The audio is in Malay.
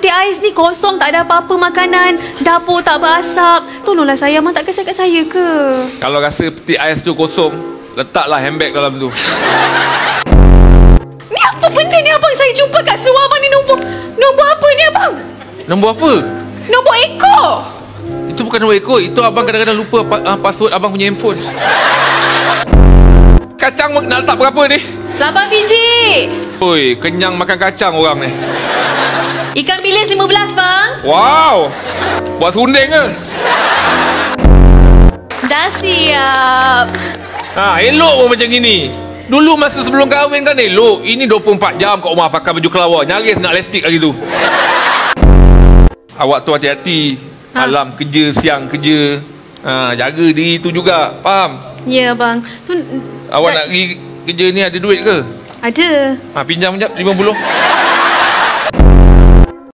peti ais ni kosong, tak ada apa-apa makanan, dapur tak berasap. Tolonglah saya, abang tak kisah kat saya ke? Kalau rasa peti ais tu kosong, letaklah handbag dalam tu. Ni apa benda ni abang? Saya jumpa kat seluar abang ni nombor apa ni abang? Nombor apa? Nombor ekor. Itu bukan nombor ekor. Itu abang kadang-kadang lupa password abang punya handphone. Kacang nak letak berapa ni? 8 biji. Oi, kenyang makan kacang orang ni. Ikan bilis 15 bang. Wow. Buat serunding ke? Dah siap. Elok pun macam gini. Dulu masa sebelum kahwin kan elok. Ini 24 jam kat rumah pakai baju kelawar. Nyaris nak elastik lagi tu. Awak tu hati-hati. Malam kerja, siang kerja. Jaga diri tu juga. Faham? Ya bang. Awak nak pergi kerja ni ada duit ke? Ada. Pinjam sekejap 50.